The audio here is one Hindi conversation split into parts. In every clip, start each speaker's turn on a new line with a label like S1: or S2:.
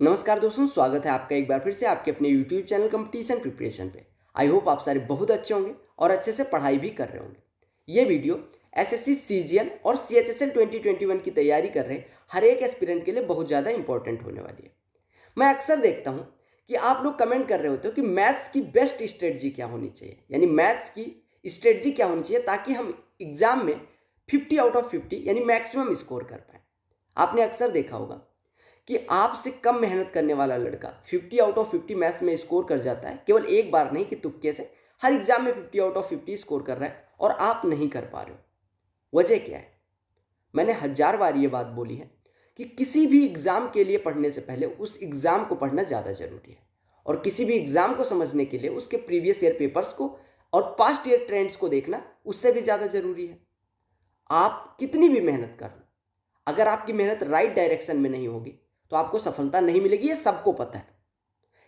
S1: नमस्कार दोस्तों, स्वागत है आपका एक बार फिर से आपके अपने YouTube चैनल कंपटीशन प्रिपरेशन पे। आई होप आप सारे बहुत अच्छे होंगे और अच्छे से पढ़ाई भी कर रहे होंगे। ये वीडियो एसएससी सीजीएल और सीएचएसएल 2021 की तैयारी कर रहे हर एक एस्पिरेंट के लिए बहुत ज़्यादा इंपॉर्टेंट होने वाली है। मैं अक्सर देखता हूँ कि आप लोग कमेंट कर रहे होते हो कि मैथ्स की बेस्ट स्ट्रेटजी क्या होनी चाहिए, यानी मैथ्स की स्ट्रेटजी क्या होनी चाहिए ताकि हम एग्जाम में 50 आउट ऑफ 50 यानी मैक्सिमम स्कोर कर पाएँ। आपने अक्सर देखा होगा कि आपसे कम मेहनत करने वाला लड़का 50 आउट ऑफ 50 मैथ्स में स्कोर कर जाता है, केवल एक बार नहीं कि तुक्के से हर एग्जाम में 50 आउट ऑफ 50 स्कोर कर रहा है और आप नहीं कर पा रहे हो। वजह क्या है? मैंने 1000 बार ये बात बोली है कि किसी भी एग्जाम के लिए पढ़ने से पहले उस एग्जाम को पढ़ना ज़्यादा जरूरी है और किसी भी एग्जाम को समझने के लिए उसके प्रीवियस ईयर पेपर्स को और पास्ट ईयर ट्रेंड्स को देखना उससे भी ज़्यादा जरूरी है। आप कितनी भी मेहनत कर लो, अगर आपकी मेहनत राइट डायरेक्शन में नहीं होगी तो आपको सफलता नहीं मिलेगी, ये सबको पता है।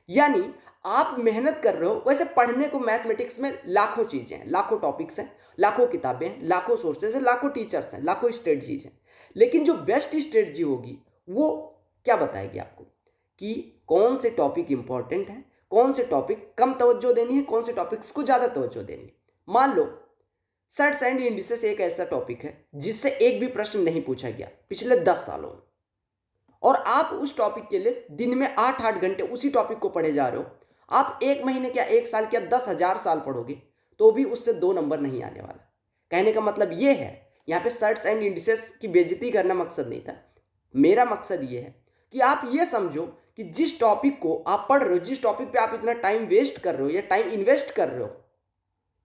S1: यानी आप मेहनत कर रहे हो, वैसे पढ़ने को मैथमेटिक्स में लाखों चीजें हैं, लाखों टॉपिक्स हैं, लाखों किताबें हैं, लाखों सोर्सेज हैं, लाखों टीचर्स हैं, लाखों स्ट्रेटजीज हैं, लेकिन जो बेस्ट स्ट्रेटजी होगी वो क्या बताएगी आपको कि कौन से टॉपिक इंपॉर्टेंट है, कौन से टॉपिक कम तवज्जो देनी है, कौन से टॉपिक्स को ज्यादा तवज्जो देनी है। मान लो सर्ट्स एंड इंडिसेस एक ऐसा टॉपिक है जिससे एक भी प्रश्न नहीं पूछा गया पिछले 10 सालों में, और आप उस टॉपिक के लिए दिन में 8-8 घंटे उसी टॉपिक को पढ़े जा रहे हो। आप एक महीने क्या, एक साल क्या, 10,000 साल पढ़ोगे तो भी उससे 2 नंबर नहीं आने वाला। कहने का मतलब ये है, यहाँ पे सर्ट्स एंड इंडिसेस की बेइज्जती करना मकसद नहीं था। मेरा मकसद ये है कि आप ये समझो कि जिस टॉपिक को आप पढ़ रहे हो, जिस टॉपिक पे आप इतना टाइम वेस्ट कर रहे हो या टाइम इन्वेस्ट कर रहे हो,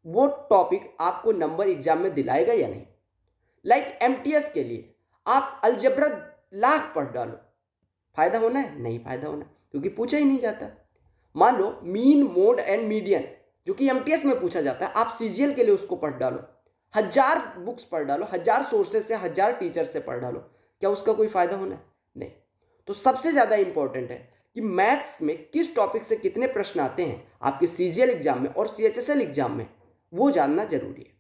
S1: वो टॉपिक आपको नंबर एग्जाम में दिलाएगा या नहीं। लाइक एमटीएस के लिए आप अलजेब्रा लाख पढ़ डालो, फायदा होना है? नहीं फायदा होना, क्योंकि पूछा ही नहीं जाता। मान लो मीन, मोड एंड मीडियन जो कि एमटीएस में पूछा जाता है, आप सीजीएल के लिए उसको पढ़ डालो, 1000 बुक्स पढ़ डालो, 1000 सोर्सेज से, 1000 टीचर से पढ़ डालो, क्या उसका कोई फायदा होना है? नहीं। तो सबसे ज्यादा इंपॉर्टेंट है कि मैथ्स में किस टॉपिक से कितने प्रश्न आते हैं आपके सीजीएल एग्जाम में और सीएचएसएल एग्जाम में, वो जानना जरूरी है।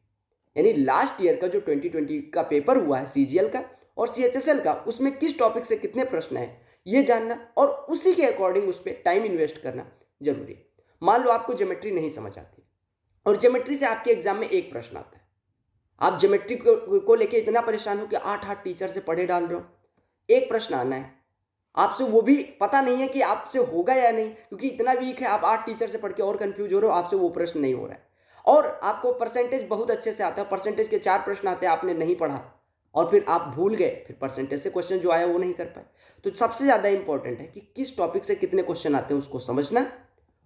S1: यानी लास्ट ईयर का जो 2020 का पेपर हुआ है सीजीएल का और सीएचएसएल का, उसमें किस टॉपिक से कितने प्रश्न हैं ये जानना और उसी के अकॉर्डिंग उस पर टाइम इन्वेस्ट करना जरूरी है। मान लो आपको ज्योमेट्री नहीं समझ आती और ज्योमेट्री से आपके एग्जाम में एक प्रश्न आता है, आप ज्योमेट्री को लेके इतना परेशान हो कि 8-8 टीचर से पढ़े डाल रहे हो, एक प्रश्न आना है आपसे, वो भी पता नहीं है कि आपसे होगा या नहीं, क्योंकि इतना वीक है, आप 8 टीचर से पढ़ के और कंफ्यूज हो रहे हो, आपसे वो प्रश्न नहीं हो रहा है। और आपको परसेंटेज बहुत अच्छे से आता है, परसेंटेज के 4 प्रश्न आते हैं, आपने नहीं पढ़ा और फिर आप भूल गए, फिर परसेंटेज से क्वेश्चन जो आया वो नहीं कर पाए। तो सबसे ज़्यादा इंपॉर्टेंट है कि किस टॉपिक से कितने क्वेश्चन आते हैं उसको समझना,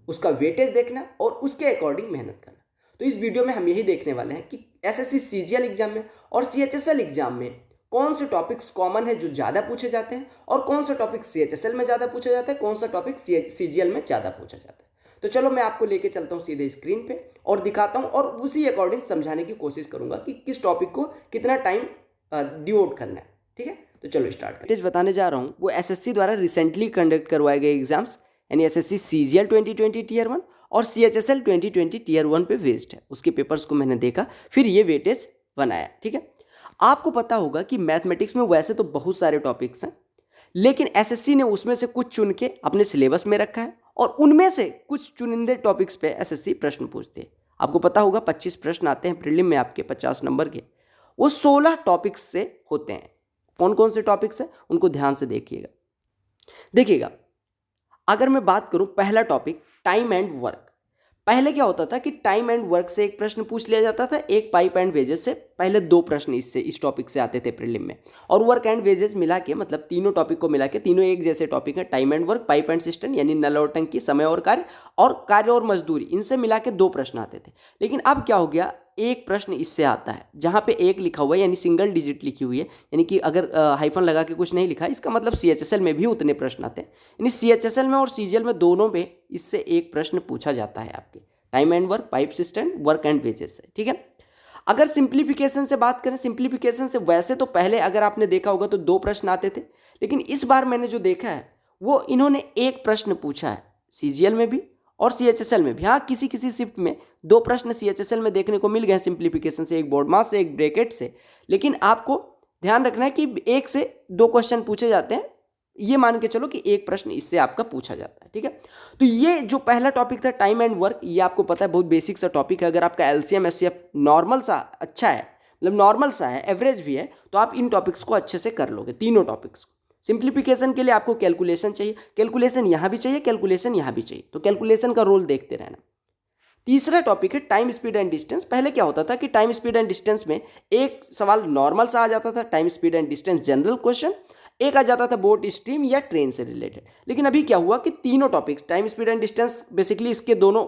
S1: उसका वेटेज देखना और उसके अकॉर्डिंग मेहनत करना। तो इस वीडियो में हम यही देखने वाले हैं कि एसएससी सीजीएल एग्जाम में और सीएचएसएल एग्जाम में कौन से टॉपिक्स कॉमन है जो ज़्यादा पूछे जाते हैं और कौन सा टॉपिक सीएचएसएल में ज़्यादा पूछा जाता है, कौन सा टॉपिक सीजीएल में ज़्यादा पूछा जाता है। तो चलो मैं आपको लेके चलता हूँ सीधे स्क्रीन पे और दिखाता हूँ और उसी अकॉर्डिंग समझाने की कोशिश करूंगा कि किस टॉपिक को कितना टाइम डिवोट करना है। ठीक है, तो चलो स्टार्ट करते। बताने जा रहा हूँ वो एसएससी द्वारा रिसेंटली कंडक्ट करवाए गए एग्जाम्स, यानी एसएससी सीजीएल 2020 टीयर 1 और सीएचएसएल 2020 टीयर 1 पे बेस्ड है। उसके पेपर्स को मैंने देखा, फिर ये वेटेज बनाया। ठीक है, आपको पता होगा कि मैथमेटिक्स में वैसे तो बहुत सारे टॉपिक्स हैं, लेकिन एसएससी ने उसमें से कुछ चुन के अपने सिलेबस में रखा है और उनमें से कुछ चुनिंदे टॉपिक्स पे एसएससी प्रश्न पूछते हैं। आपको पता होगा 25 प्रश्न आते हैं प्रीलिम में आपके 50 नंबर के, वो 16 टॉपिक्स से होते हैं। कौन कौन से टॉपिक्स हैं उनको ध्यान से देखिएगा। अगर मैं बात करूं पहला टॉपिक टाइम एंड वर्क, पहले क्या होता था कि टाइम एंड वर्क से एक प्रश्न पूछ लिया जाता था, एक पाइप एंड वेजेस से पहले 2 प्रश्न इस टॉपिक से आते थे प्रीलिम में, और वर्क एंड वेजेस मिला के, मतलब तीनों टॉपिक को मिला के, तीनों एक जैसे टॉपिक है, time and work, pipe and system यानी नल और टंकी, समय और कार्य और मजदूरी, इनसे मिला के 2 प्रश्न आते थे। लेकिन अब क्या हो गया, एक प्रश्न इससे आता है जहाँ पे एक लिखा हुआ है, यानी सिंगल डिजिट लिखी हुई है, यानी कि अगर हाइफन लगा के कुछ नहीं लिखा, इसका मतलब सीएचएसएल में भी उतने प्रश्न आते हैं। यानी सीएचएसएल में और सीजीएल में दोनों में इससे एक प्रश्न पूछा जाता है आपके time and work, pipe system, work and wages से। ठीक है, अगर सिंप्लीफिकेशन से बात करें, सिंप्लीफिकेशन से वैसे तो पहले अगर आपने देखा होगा तो 2 प्रश्न आते थे, लेकिन इस बार मैंने जो देखा है वो इन्होंने एक प्रश्न पूछा है सीजीएल में भी और सीएचएसएल में भी। हाँ, किसी किसी शिफ्ट में 2 प्रश्न सीएचएसएल में देखने को मिल गए सिंप्लीफिकेशन से, एक बोर्ड मास से, एक ब्रैकेट से, लेकिन आपको ध्यान रखना है कि 1 से 2 क्वेश्चन पूछे जाते हैं ये मान के चलो कि एक प्रश्न इससे आपका पूछा जाता है। ठीक है, तो ये जो पहला टॉपिक था टाइम एंड वर्क, ये आपको पता है बहुत बेसिक सा टॉपिक है। अगर आपका एलसीएम एचसीएफ नॉर्मल सा अच्छा है, मतलब नॉर्मल सा है, एवरेज भी है, तो आप इन टॉपिक्स को अच्छे से कर लोगे, तीनों टॉपिक्स को। सिंप्लीफिकेशन के लिए आपको कैलकुलेशन चाहिए, कैलकुलेशन यहाँ भी चाहिए, कैलकुलेशन यहाँ भी चाहिए, तो कैलकुलेशन का रोल देखते रहना। तीसरा टॉपिक है टाइम स्पीड एंड डिस्टेंस। पहले क्या होता था कि टाइम स्पीड एंड डिस्टेंस में एक सवाल नॉर्मल सा आ जाता था, time speed and distance general question, एक आ जाता था बोट स्ट्रीम या ट्रेन से रिलेटेड। लेकिन अभी क्या हुआ कि तीनों topics time speed and distance basically इसके दोनों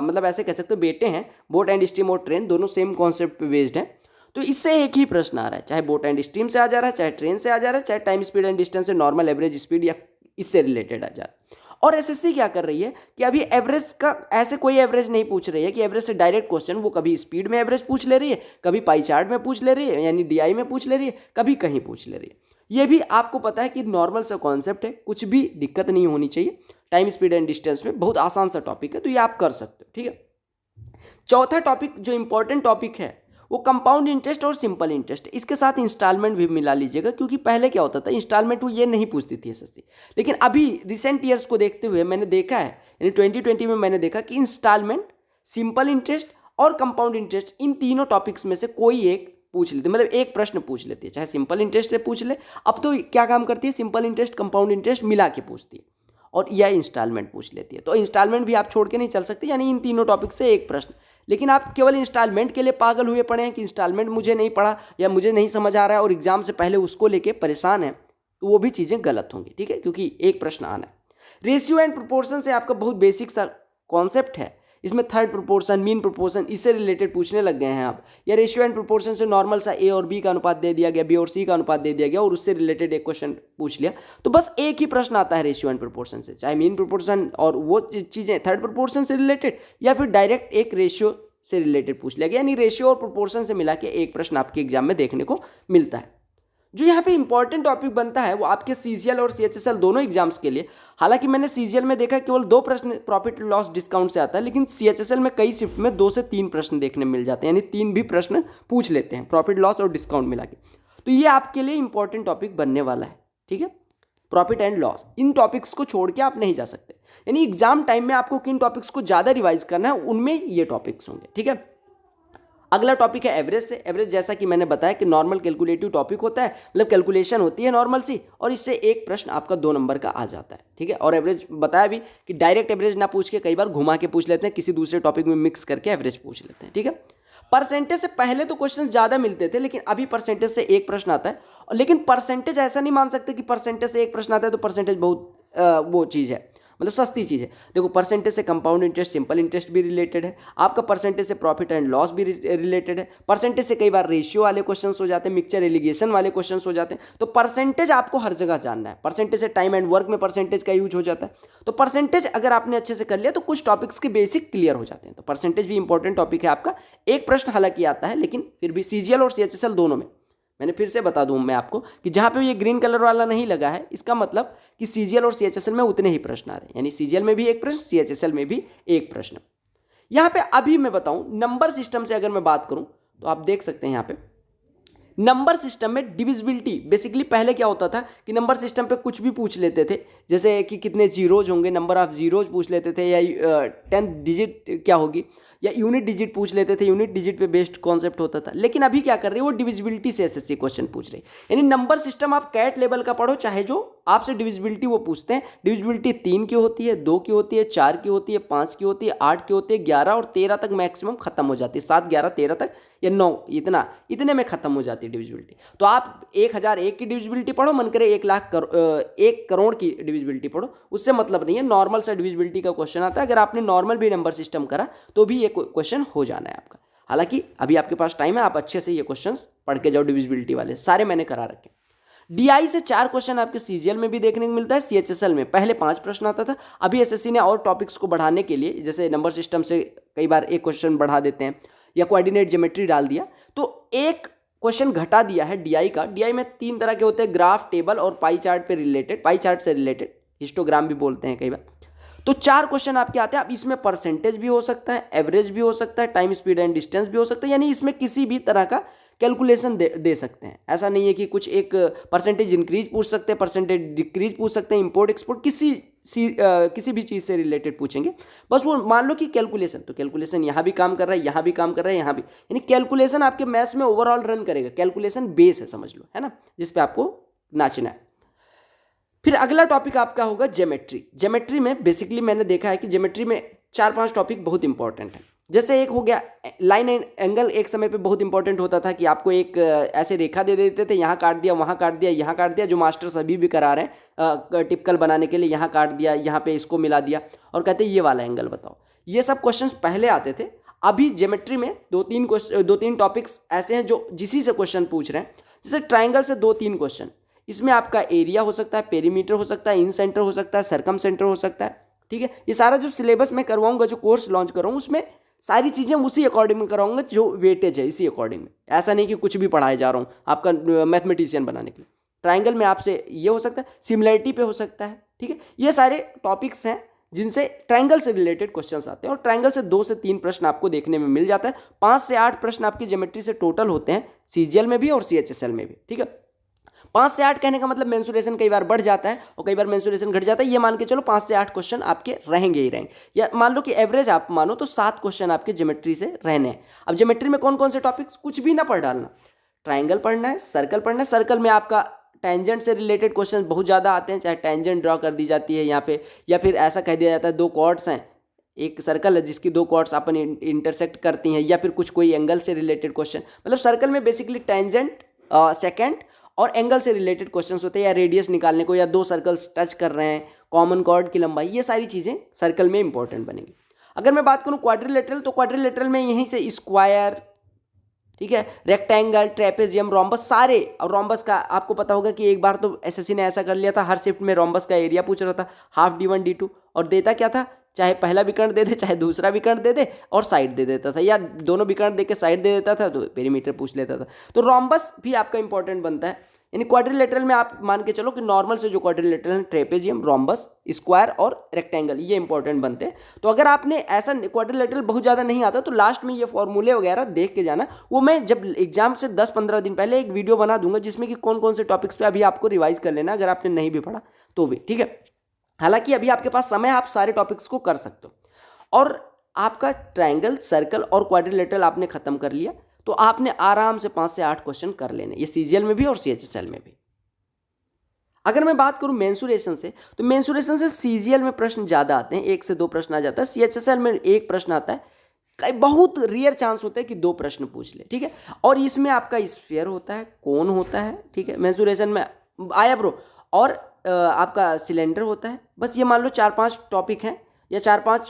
S1: मतलब ऐसे कह सकते हो बेटे हैं, बोट एंड स्ट्रीम और ट्रेन दोनों सेम कॉन्सेप्ट पे बेस्ड हैं। तो इससे एक ही प्रश्न आ रहा है, चाहे बोट एंड स्ट्रीम से आ जा रहा है, चाहे ट्रेन से आ जा रहा है, चाहे टाइम स्पीड एंड डिस्टेंस से नॉर्मल एवरेज स्पीड या इससे रिलेटेड आ जा रहा है। और एसएससी क्या कर रही है कि अभी एवरेज का ऐसे कोई एवरेज नहीं पूछ रही है कि एवरेज से डायरेक्ट क्वेश्चन, वो कभी स्पीड में एवरेज पूछ ले रही है, कभी पाई चार्ट में पूछ ले रही है यानी डीआई में पूछ ले रही है, कभी कहीं पूछ ले रही है। ये भी आपको पता है कि नॉर्मल सा कॉन्सेप्ट है, कुछ भी दिक्कत नहीं होनी चाहिए। टाइम स्पीड एंड डिस्टेंस में बहुत आसान सा टॉपिक है, तो ये आप कर सकते हो। ठीक है, चौथा टॉपिक जो इंपॉर्टेंट टॉपिक है वो कंपाउंड इंटरेस्ट और सिंपल इंटरेस्ट। इसके साथ इंस्टॉलमेंट भी मिला लीजिएगा, क्योंकि पहले क्या होता था इंस्टॉलमेंट वो ये नहीं पूछती थी एसएससी, लेकिन अभी रिसेंट ईयर्स को देखते हुए मैंने देखा है, यानी 2020 में मैंने देखा कि इंस्टॉलमेंट, सिंपल इंटरेस्ट और कंपाउंड इंटरेस्ट, इन तीनों टॉपिक्स में से कोई एक पूछ लेती है, मतलब एक प्रश्न पूछ लेती है, चाहे सिंपल इंटरेस्ट से पूछ ले। अब तो क्या काम करती है, सिंपल इंटरेस्ट कंपाउंड इंटरेस्ट मिला के पूछती है, और यह इंस्टॉलमेंट पूछ लेती है। तो इंस्टॉलमेंट भी आप छोड़ के नहीं चल सकते, यानी इन तीनों टॉपिक से एक प्रश्न। लेकिन आप केवल इंस्टॉलमेंट के लिए पागल हुए पड़े हैं कि इंस्टॉलमेंट मुझे नहीं पढ़ा या मुझे नहीं समझ आ रहा है और एग्जाम से पहले उसको लेके परेशान है, तो वो भी चीज़ें गलत होंगी। ठीक है, क्योंकि एक प्रश्न आना है। रेशियो एंड प्रोपोर्शन से आपका बहुत बेसिक सा कॉन्सेप्ट है, इसमें थर्ड प्रोपोर्शन, मीन प्रोपोर्शन, इससे रिलेटेड पूछने लग गए हैं आप, या रेशियो एंड प्रोपोर्शन से नॉर्मल सा ए और बी का अनुपात दे दिया गया, बी और सी का अनुपात दे दिया गया और उससे रिलेटेड एक क्वेश्चन पूछ लिया, तो बस एक ही प्रश्न आता है रेशियो एंड प्रोपोर्शन से, चाहे मीन प्रोपोर्शन और वो चीज़ें थर्ड प्रोपोर्शन से रिलेटेड या फिर डायरेक्ट एक रेशियो से रिलेटेड पूछ लिया गया, यानी रेशियो और प्रोपोर्शन से मिला के एक प्रश्न आपके एग्जाम में देखने को मिलता है। जो यहाँ पे इंपॉर्टेंट टॉपिक बनता है वो आपके सीजीएल और सीएचएसएल दोनों एग्जाम्स के लिए। हालांकि मैंने सीजीएल में देखा केवल 2 प्रश्न प्रॉफिट लॉस डिस्काउंट से आता है, लेकिन सीएचएसएल में कई शिफ्ट में 2 से 3 प्रश्न देखने मिल जाते हैं, यानी 3 भी प्रश्न पूछ लेते हैं प्रॉफिट लॉस और डिस्काउंट मिला के। तो ये आपके लिए इंपॉर्टेंट टॉपिक बनने वाला है। ठीक है, profit and loss, in topics को छोड़ के आप नहीं जा सकते, यानी एग्जाम टाइम में आपको किन टॉपिक्स को ज़्यादा रिवाइज करना है उनमें ये टॉपिक्स होंगे। ठीक है, अगला टॉपिक है एवरेज से। एवरेज जैसा कि मैंने बताया कि नॉर्मल कैलकुलेटिव टॉपिक होता है, मतलब कैलकुलेशन होती है नॉर्मल सी, और इससे एक प्रश्न आपका 2 नंबर का आ जाता है। ठीक है, और एवरेज बताया भी कि डायरेक्ट एवरेज ना पूछ के कई बार घुमा के पूछ लेते हैं, किसी दूसरे टॉपिक में मिक्स करके एवरेज पूछ लेते हैं। ठीक है, परसेंटेज से पहले तो क्वेश्चन ज़्यादा मिलते थे, लेकिन अभी परसेंटेज से एक प्रश्न आता है। और लेकिन परसेंटेज ऐसा नहीं मान सकते कि परसेंटेज से एक प्रश्न आता है तो परसेंटेज बहुत वो चीज़ है, मतलब सस्ती चीज़ है। देखो, परसेंटेज से कंपाउंड इंटरेस्ट, सिंपल इंटरेस्ट भी रिलेटेड है, आपका परसेंटेज से प्रॉफिट एंड लॉस भी रिलेटेड है, परसेंटेज से कई बार रेशियो वाले क्वेश्चंस हो जाते हैं, मिक्सचर एलिगेशन वाले क्वेश्चंस हो जाते हैं। तो परसेंटेज आपको हर जगह जानना है। परसेंटेज से टाइम एंड वर्क में परसेंटेज का यूज हो जाता है, तो परसेंटेज अगर आपने अच्छे से कर लिया तो कुछ टॉपिक्स के बेसिक क्लियर हो जाते हैं। तो परसेंटेज भी इंपॉर्टेंट टॉपिक है आपका। एक प्रश्न हालांकि आता है, लेकिन फिर भी सीजीएल और सीएचएसएल दोनों में, मैंने फिर से बता दूं मैं आपको कि जहाँ पे ये ग्रीन कलर वाला नहीं लगा है, इसका मतलब कि सीजीएल और सीएचएसएल में उतने ही प्रश्न आ रहे हैं, यानी सीजीएल में भी एक प्रश्न, सीएचएसएल में भी एक प्रश्न। यहाँ पे अभी मैं बताऊं नंबर सिस्टम से अगर मैं बात करूं तो आप देख सकते हैं यहाँ पे नंबर सिस्टम में डिविजिबिलिटी। बेसिकली पहले क्या होता था कि नंबर सिस्टम पे कुछ भी पूछ लेते थे, जैसे कि कितने जीरोज होंगे, नंबर ऑफ जीरोज पूछ लेते थे, या 10 डिजिट क्या होगी, या यूनिट डिजिट पूछ लेते थे, यूनिट डिजिट पे बेस्ड कॉन्सेप्ट होता था। लेकिन अभी क्या कर रही है, वो डिविजिबिलिटी से एसएससी क्वेश्चन पूछ रही है, यानी नंबर सिस्टम आप कैट लेवल का पढ़ो, चाहे जो आपसे डिविजिबिलिटी वो पूछते हैं। डिविजिबिलिटी 3 की होती है, 2 की होती है, 4 की होती है, 5 की होती है, 8 की होती है, 11 और 13 तक मैक्सिमम खत्म हो जाती है, 7, 11, 13 तक या 9, इतने में खत्म हो जाती है डिविजिबिलिटी। तो आप 1001 की डिविजिबिलिटी पढ़ो, मन करे 1 करोड़ की डिविजिबिलिटी पढ़ो, उससे मतलब नहीं है। नॉर्मल सा डिविजिबिलिटी का क्वेश्चन आता है, अगर आपने नॉर्मल भी नंबर सिस्टम करा तो भी ये क्वेश्चन हो जाना है आपका। हालांकि अभी आपके पास टाइम है, आप अच्छे से ये क्वेश्चंस पढ़ के जाओ। डिविजिबिलिटी वाले सारे मैंने करा रखे। डीआई से 4 क्वेश्चन आपके सीजीएल में भी देखने को मिलता है, सीएचएसएल में पहले 5 प्रश्न आता था। अभी एसएससी ने और टॉपिक्स को बढ़ाने के लिए, जैसे नंबर सिस्टम से कई बार एक क्वेश्चन बढ़ा देते हैं या कोऑर्डिनेट ज्योमेट्री डाल दिया, तो एक क्वेश्चन घटा दिया है डीआई का। डीआई में 3 तरह के होते हैं, ग्राफ, टेबल और पाई चार्ट पे रिलेटेड, पाई चार्ट से रिलेटेड, हिस्टोग्राम भी बोलते हैं कई बार। तो 4 क्वेश्चन आपके आते हैं। अब इसमें परसेंटेज भी हो सकता है, एवरेज भी हो सकता है, टाइम स्पीड एंड डिस्टेंस भी हो सकता है, यानी इसमें किसी भी तरह का कैलकुलेशन दे सकते हैं। ऐसा नहीं है कि कुछ एक परसेंटेज इंक्रीज पूछ सकते हैं, परसेंटेज डिक्रीज पूछ सकते हैं, इंपोर्ट एक्सपोर्ट किसी भी चीज़ से रिलेटेड पूछेंगे। बस वो मान लो कि कैलकुलेशन, तो कैलकुलेशन यहाँ भी काम कर रहा है, यहाँ भी काम कर रहा है, यहाँ भी, यानी कैलकुलेशन आपके मैथ्स में ओवरऑल रन करेगा। कैलकुलेशन बेस है, समझ लो, है ना, जिस पे आपको नाचना है। फिर अगला टॉपिक आपका होगा ज्योमेट्री। ज्योमेट्री में बेसिकली मैंने देखा है कि ज्योमेट्री में 4-5 टॉपिक बहुत इंपॉर्टेंट है। जैसे एक हो गया लाइन एंड एंगल। एक समय पे बहुत इंपॉर्टेंट होता था कि आपको एक ऐसे रेखा दे देते थे, यहाँ काट दिया, वहाँ काट दिया, यहाँ काट दिया, जो मास्टर सभी भी करा रहे हैं टिपिकल बनाने के लिए, यहाँ काट दिया, यहाँ पे इसको मिला दिया और कहते ये वाला एंगल बताओ। ये सब क्वेश्चंस पहले आते थे। अभी ज्योमेट्री में 2-3 टॉपिक्स ऐसे हैं जो जिसी से क्वेश्चन पूछ रहे हैं। जैसे ट्राइंगल से 2-3 क्वेश्चन, इसमें आपका एरिया हो सकता है, पेरीमीटर हो सकता है, इन सेंटर हो सकता है, सर्कम सेंटर हो सकता है। ठीक है, ये सारा जो सिलेबस मैं करवाऊंगा, जो कोर्स लॉन्च करूँगा, उसमें सारी चीज़ें उसी अकॉर्डिंग में कराऊंगा जो वेटेज है, इसी अकॉर्डिंग में। ऐसा नहीं कि कुछ भी पढ़ाए जा रहा हूँ आपका मैथमेटिशियन बनाने के लिए। ट्राइंगल में आपसे ये हो सकता है, सिमिलरिटी पे हो सकता है। ठीक है, ये सारे टॉपिक्स हैं जिनसे ट्राइंगल से रिलेटेड क्वेश्चंस आते हैं, और ट्राइंगल से 2 से 3 प्रश्न आपको देखने में मिल जाता है। 5 से 8 प्रश्न आपकी ज्योमेट्री से टोटल होते हैं, सीजीएल में भी और सीएचएसएल में भी। ठीक है, 5 से 8 कहने का मतलब मेंसुरेशन कई बार बढ़ जाता है और कई बार मेंसुरेशन घट जाता है। ये मान के चलो 5 से 8 क्वेश्चन आपके रहेंगे ही रहेंगे, या मान लो कि एवरेज आप मानो तो 7 क्वेश्चन आपके ज्योमेट्री से रहने हैं। अब ज्योमेट्री में कौन कौन से टॉपिक्स, कुछ भी ना पढ़ डालना। ट्राइंगल पढ़ना है, सर्कल पढ़ना है। सर्कल में आपका टेंजेंट से रिलेटेड क्वेश्चन बहुत ज़्यादा आते हैं, चाहे टेंजेंट ड्रॉ कर दी जाती है यहाँ पे, या फिर ऐसा कह दिया जाता है 2 कॉर्ड्स हैं, एक सर्कल है जिसकी 2 कॉर्ड्स अपन इंटरसेक्ट करती हैं, या फिर कुछ कोई एंगल से रिलेटेड क्वेश्चन। मतलब सर्कल में बेसिकली टेंजेंट, सेकेंड और एंगल से रिलेटेड क्वेश्चंस होते हैं, या रेडियस निकालने को, या 2 सर्कल्स टच कर रहे हैं, कॉमन कॉर्ड की लंबाई, ये सारी चीज़ें सर्कल में इंपॉर्टेंट बनेंगी। अगर मैं बात करूँ क्वाड्रिलेटरल, तो क्वाड्रिलेटरल में यहीं से स्क्वायर, ठीक है, रेक्टेंगल, ट्रेपेजियम, रोम्बस, सारे। और रोम्बस का आपको पता होगा कि एक बार तो एसएससी ने ऐसा कर लिया था, हर शिफ्ट में रोम्बस का एरिया पूछ रहा था, हाफ D1 D2, और देता क्या था, चाहे पहला विकर्ण दे दे, चाहे दूसरा विकर्ण दे दे, और साइड दे देता था, या दोनों विकर्ण दे के साइड दे देता था, तो पेरीमीटर पूछ लेता था। तो रोम्बस भी आपका इंपॉर्टेंट बनता है। यानी क्वाड्रिलेटरल में आप मान के चलो कि नॉर्मल से जो क्वाड्रिलेटरल है, ट्रेपेजियम, रोम्बस, स्क्वायर और रेक्टेंगल, ये इंपॉर्टेंट बनते हैं। तो अगर आपने ऐसा क्वाड्रिलेटरल बहुत ज़्यादा नहीं आता तो लास्ट में ये फॉर्मूले वगैरह देख के जाना। वो मैं जब एग्जाम से 10-15 दिन पहले एक वीडियो बना दूंगा जिसमें कि कौन कौन से टॉपिक्स पे अभी आपको रिवाइज कर लेना, अगर आपने नहीं भी पढ़ा तो भी। ठीक है, हालांकि अभी आपके पास समय, आप सारे टॉपिक्स को कर सकते हो। और आपका ट्राइंगल, सर्कल और क्वाड्रिलेटरल आपने खत्म कर लिया, तो आपने आराम से 5 से 8 क्वेश्चन कर लेने, ये सीजीएल में भी और सीएचएसएल में भी। अगर मैं बात करूं मेंसुरेशन से, तो मेंसुरेशन से सीजीएल में प्रश्न ज़्यादा आते हैं, 1 से 2 प्रश्न आ जाता है। सीएचएसएल में 1 प्रश्न आता है, कई बहुत रियर चांस होता है कि 2 प्रश्न पूछ ले। ठीक है, और इसमें आपका स्फीयर होता है, कोन होता है, ठीक है, मेंसुरेशन में आया ब्रो, और आपका सिलेंडर होता है। बस ये मान लो 4-5 टॉपिक हैं या 4-5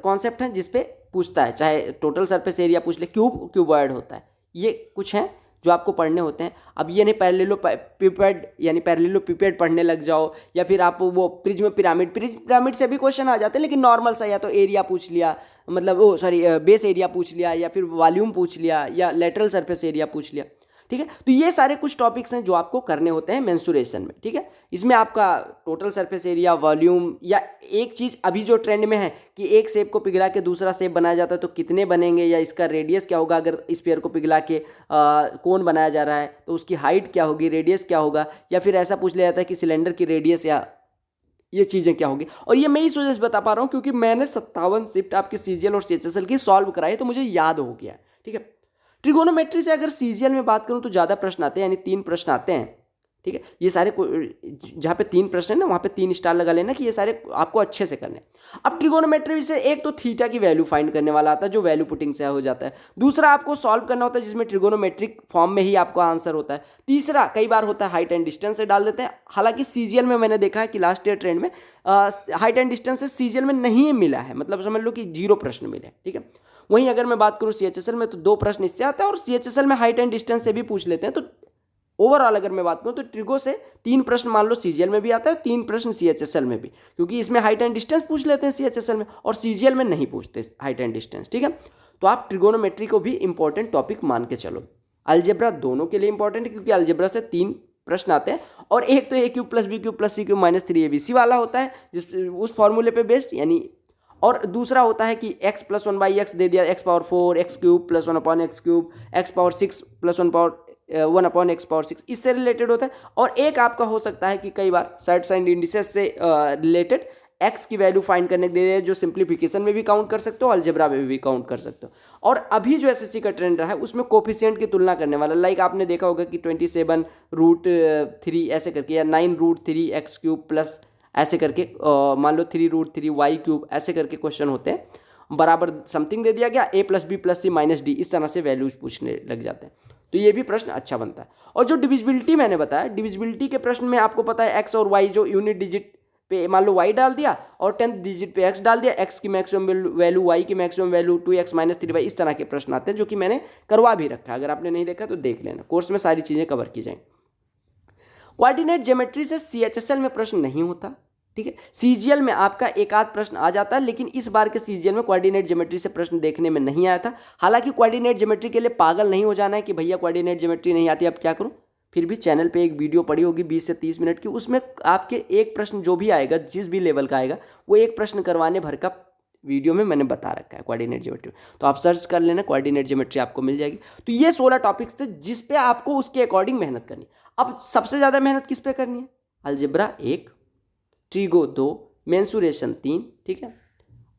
S1: कॉन्सेप्ट हैं जिसपे पूछता है, चाहे टोटल सरफेस एरिया पूछ ले, क्यूबॉइड होता है, ये कुछ हैं जो आपको पढ़ने होते हैं। अब ये नहीं पैरेललोपिपेड यानी पैरेललोपिपेड पढ़ने लग जाओ, या फिर आप वो प्रिज्म पिरामिड से भी क्वेश्चन आ जाते हैं, लेकिन नॉर्मल सा, या तो एरिया पूछ लिया, मतलब वो सॉरी बेस एरिया पूछ लिया, या फिर वॉल्यूम पूछ लिया, या लेटरल सरफेस एरिया पूछ लिया। ठीक है, तो ये सारे कुछ टॉपिक्स हैं जो आपको करने होते हैं मेंसुरेशन में। ठीक है, इसमें आपका टोटल सरफेस एरिया, वॉल्यूम, या एक चीज़ अभी जो ट्रेंड में है कि एक शेप को पिघला के दूसरा शेप बनाया जाता है तो कितने बनेंगे, या इसका रेडियस क्या होगा, अगर स्फीयर को पिघला के कोन बनाया जा रहा है तो उसकी हाइट क्या होगी, रेडियस क्या होगा, या फिर ऐसा पूछ लिया जाता है कि सिलेंडर की रेडियस या ये चीज़ें क्या होगी। और ये मैं इस वजह से बता पा रहा हूँ क्योंकि मैंने 57 शिफ्ट आपकी सीजीएल और सीएचएसएल की सॉल्व कराई, तो मुझे याद हो गया। ठीक है, ट्रिगोनोमेट्री से अगर सीजीएल में बात करूं तो ज़्यादा प्रश्न आते हैं, यानी 3 प्रश्न आते हैं। ठीक है, ये सारे जहाँ पे 3 प्रश्न है ना, वहाँ पे 3 स्टार लगा लेना कि ये सारे आपको अच्छे से करने। अब ट्रिगोनोमेट्री से एक तो थीटा की वैल्यू फाइंड करने वाला आता है जो वैल्यू पुटिंग से हो जाता है। दूसरा आपको सॉल्व करना होता है जिसमें ट्रिगोनोमेट्रिक फॉर्म में ही आपका आंसर होता है। तीसरा कई बार होता है हाइट एंड डिस्टेंस से डाल देते हैं। हालांकि सीजीएल में मैंने देखा है कि लास्ट ईयर ट्रेंड में हाइट एंड डिस्टेंस से सीजीएल में नहीं मिला है, मतलब समझ लो कि 0 प्रश्न मिले। ठीक है, वहीं अगर मैं बात करूं सीएचएसएल में तो 2 प्रश्न इससे आता है, और सीएचएसएल में हाइट एंड डिस्टेंस से भी पूछ लेते हैं। तो ओवरऑल अगर मैं बात करूं तो ट्रिगो से 3 प्रश्न मान लो सीजीएल में भी आता है, 3 प्रश्न सीएचएसएल में भी, क्योंकि इसमें हाइट एंड डिस्टेंस पूछ लेते हैं सीएचएसएल में, और सीजीएल में नहीं पूछते हाइट एंड डिस्टेंस। ठीक है, तो आप ट्रिगोनोमेट्री को भी इंपॉर्टेंट टॉपिक मान के चलो। अलजेब्रा दोनों के लिए इंपॉर्टेंट है क्योंकि अलजेब्रा से 3 प्रश्न आते हैं, और एक तो a³ + b³ + c³ - 3abc वाला होता है जिस उस फॉर्मूले पे बेस्ड, यानी और दूसरा होता है कि x प्लस 1/x दे दिया, x power 4, x cube plus 1/x cube, x power 6 plus 1/x power 6, इससे रिलेटेड होता है। और एक आपका हो सकता है कि कई बार सर्ट्स एंड इंडिसेस से रिलेटेड x की वैल्यू फाइंड करने के लिए, जो सिंप्लीफिकेशन में भी काउंट कर सकते हो, अलजेब्रा में भी काउंट कर सकते हो। और अभी जो एसएससी का ट्रेंड रहा है उसमें कोफिशिएंट की तुलना करने वाला, लाइक आपने देखा होगा कि 27√3 ऐसे करके, या 9√3x³ प्लस ऐसे करके, मान लो 3√3y³ ऐसे करके क्वेश्चन होते हैं, बराबर समथिंग दे दिया गया, a + b + c - d, इस तरह से वैल्यूज पूछने लग जाते हैं। तो ये भी प्रश्न अच्छा बनता है। और जो डिविजिबिलिटी मैंने बताया, डिविजिबिलिटी के प्रश्न में आपको पता है x और y जो यूनिट डिजिट पे मान लो y डाल दिया और 10th डिजिट पे x डाल दिया, x की मैक्सिमम वैल्यू, y की मैक्सिमम वैल्यू 2x - 3y, इस तरह के प्रश्न आते हैं, जो कि मैंने करवा भी रखा है। अगर आपने नहीं देखा तो देख लेना, कोर्स में सारी चीज़ें कवर की जाएंगी। कोऑर्डिनेट ज्योमेट्री से CHSL में प्रश्न नहीं होता, ठीक है। CGL में आपका एक आध प्रश्न आ जाता है, लेकिन इस बार के CGL में कोऑर्डिनेट ज्योमेट्री से प्रश्न देखने में नहीं आया था। हालांकि कोऑर्डिनेट ज्योमेट्री के लिए पागल नहीं हो जाना है कि भैया कोऑर्डिनेट ज्योमेट्री नहीं आती, अब क्या करूं। फिर भी चैनल पे एक वीडियो पड़ी होगी 20 से 30 मिनट की, उसमें आपके एक प्रश्न जो भी आएगा, जिस भी लेवल का आएगा, वो एक प्रश्न करवाने भर का वीडियो में मैंने बता रखा है कोऑर्डिनेट ज्योमेट्री। तो आप सर्च कर लेना, कोऑर्डिनेट ज्योमेट्री आपको मिल जाएगी। तो ये 16 टॉपिक्स थे जिस पे आपको उसके अकॉर्डिंग मेहनत करनी। अब सबसे ज़्यादा मेहनत किस पे करनी है? अलजेब्रा 1, ट्रीगो 2, मेंसुरेशन 3, ठीक है।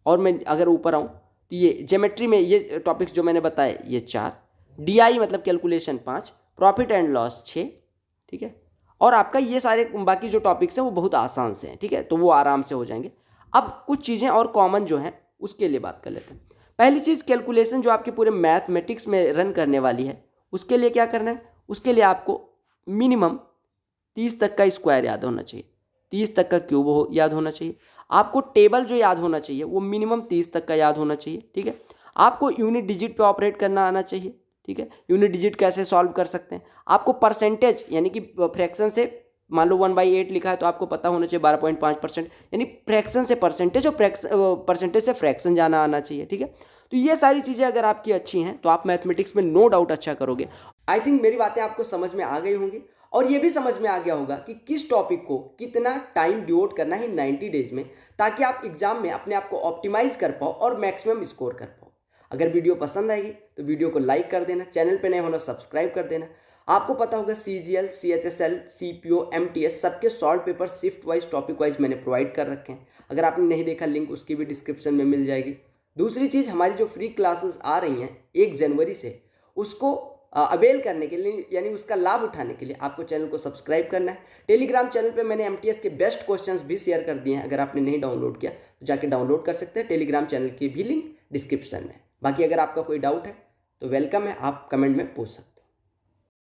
S1: और मैं अगर ऊपर आऊँ तो ये ज्योमेट्री में ये टॉपिक्स जो मैंने बताए ये 4, DI मतलब कैलकुलेशन 5, प्रॉफिट एंड लॉस 6, ठीक है। और आपका ये सारे बाकी जो टॉपिक्स हैं वो बहुत आसान से हैं, ठीक है, तो वो आराम से हो जाएंगे। अब कुछ चीज़ें और कॉमन जो हैं उसके लिए बात कर लेते हैं। पहली चीज़, कैलकुलेशन जो आपके पूरे मैथमेटिक्स में रन करने वाली है, उसके लिए क्या करना है? उसके लिए आपको मिनिमम 30 तक का स्क्वायर याद होना चाहिए, 30 तक का क्यूब याद होना चाहिए। आपको टेबल जो याद होना चाहिए वो मिनिमम 30 तक का याद होना चाहिए, ठीक है। आपको यूनिट डिजिट पे ऑपरेट करना आना चाहिए, ठीक है। यूनिट डिजिट कैसे सॉल्व कर सकते हैं? आपको परसेंटेज यानी कि फ्रैक्शन से, मान लो 1/8 लिखा है तो आपको पता होना चाहिए 12.5%, यानी फ्रैक्शन से परसेंटेज और परसेंटेज से फ्रैक्शन जाना आना चाहिए, ठीक है। तो ये सारी चीज़ें अगर आपकी अच्छी हैं तो आप मैथमेटिक्स में नो डाउट अच्छा करोगे। आई थिंक मेरी बातें आपको समझ में आ गई होंगी, और ये भी समझ में आ गया होगा कि किस टॉपिक को कितना टाइम डिवोट करना है 90 डेज में, ताकि आप एग्जाम में अपने आप को ऑप्टिमाइज कर पाओ और मैक्सिमम स्कोर कर पाओ। अगर वीडियो पसंद आएगी तो वीडियो को लाइक कर देना, चैनल पे नए होना सब्सक्राइब कर देना। आपको पता होगा CGL, CHSL, CPO, MTS सबके solve paper shift wise, topic wise मैंने प्रोवाइड कर रखे हैं। अगर आपने नहीं देखा, लिंक उसकी भी डिस्क्रिप्शन में मिल जाएगी। दूसरी चीज़, हमारी जो फ्री क्लासेस आ रही हैं 1 जनवरी से, उसको अवेल करने के लिए, यानी उसका लाभ उठाने के लिए आपको चैनल को सब्सक्राइब करना है। टेलीग्राम चैनल पे मैंने MTS के बेस्ट क्वेश्चंस भी शेयर कर दिए हैं, अगर आपने नहीं डाउनलोड किया तो जाके डाउनलोड कर सकते हैं। टेलीग्राम चैनल की भी लिंक डिस्क्रिप्शन में। बाकी अगर आपका कोई डाउट है तो वेलकम है, आप कमेंट में पूछ सकते हैं।